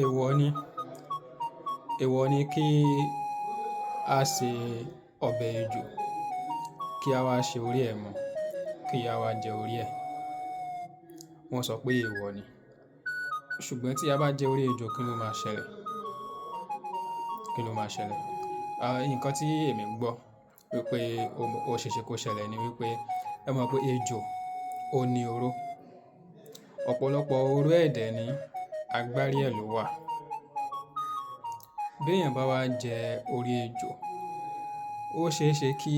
Èèwọ̀ ni, èèwọ̀ ni kí a ṣe ọbẹ̀ ejò, kí a wá ṣe orí ẹ̀ mọ́, kí a wá jẹ orí ẹ̀. Wọ́n sọ pé èèwọ̀ ni. Ṣùgbọ́n tí a bá jẹ orí ejò, kí ló máa ṣẹlẹ̀? Kí ló máa ṣẹlẹ̀? Nǹkan tí èmi gbọ́ wípé ó ṣe é ṣe kó ṣẹlẹ̀ ni wípé ẹ mọ̀ pé ejò ó ní oró. Ọ̀pọ̀lọpọ̀ oró ẹ̀dẹ̀ ní agbárí ẹ̀ ló wà. Bí èèyàn bá wá jẹ orí ejò, ó ṣe é ṣe kí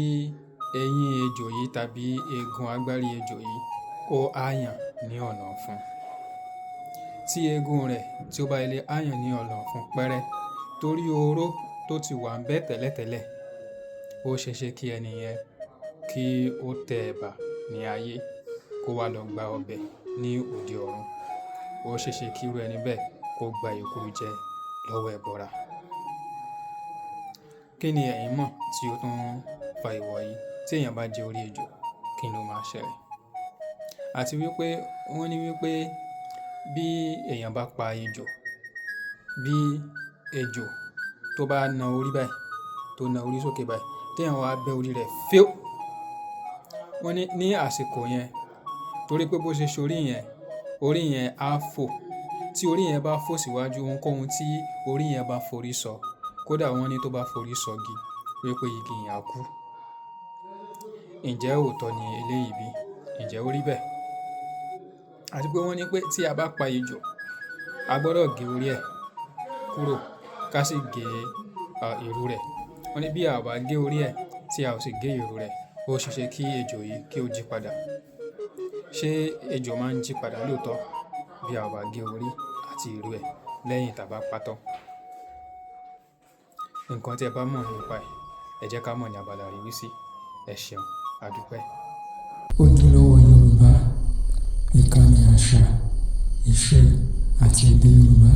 eyín ejò yìí tàbí eegun agbárí ejò yìí kó àyàn ní ọ̀nà ọ̀fun. Tí eegun rẹ̀ tí ó bá ilé àyàn ní ọ̀nà ọ̀fun pẹ́rẹ́ torí oró tó ti wà ń bẹ́ tẹ́lẹ̀tẹ́lẹ̀, ó ṣe é ṣe kí ẹni yẹn kí ó tẹ ẹ̀bà ní ayé kó wá lọ gba ọbẹ̀ ní òde ọ̀run. Ó ṣe é ṣe kí irú ẹni bẹ́ẹ̀ kó gba èkuru jẹ lọ́wọ́ ẹbọra. Kí ni ẹ̀yin mọ̀ tí ó tún fa èèwọ̀ yìí? Tí èèyàn bá jẹ orí ejò, kí ló máa ṣẹlẹ̀? Àti wípé wọ́n ní wípé bí èèyàn bá pa ejò, bí ejò tó bá na orí báyìí, tó na orí sókè báyìí, tí èèyàn wá bẹ́ orí rẹ̀ fíó. Wọ́n ní àsìkò yẹn, torí pé bó ṣe ṣorí yẹn, orí yẹn á fò. Tí orí yẹn bá fò síwájú ohunkóhun tí orí yẹn bá forí sọ, kódà wọ́n ní tó bá forí sọgi wípé igi yẹn á kú. Ǹjẹ́ òótọ́ ni eléyìí bí? Ǹjẹ́ ó rí bẹ́ẹ̀? Àti pé wọ́n ní pé tí a bá pa ejò, a gbọdọ̀ gé orí ẹ̀ kúrò ká sì gé ìrù rẹ̀. Wọ́n ní bí a ò bá gé orí ẹ̀ tí a ò sì gé ìrù rẹ̀, ó ṣe é ṣe kí ejò yìí kí ó jí padà. Ṣé ejò máa ń jí padà lóòótọ́ bí a ò bá gé orí àti ìrù ẹ̀ lẹ́yìn tí a bá pa tán? Nǹkan tí ẹ bá mọ̀ nípa ẹ̀, ẹ jẹ́ ká mọ̀ ní abala ìrísí. Ẹ ṣeun, a dúpẹ́. Ojúlówó Yorùbá, ìkànnì àṣà, ìṣe àti èdè Yorùbá.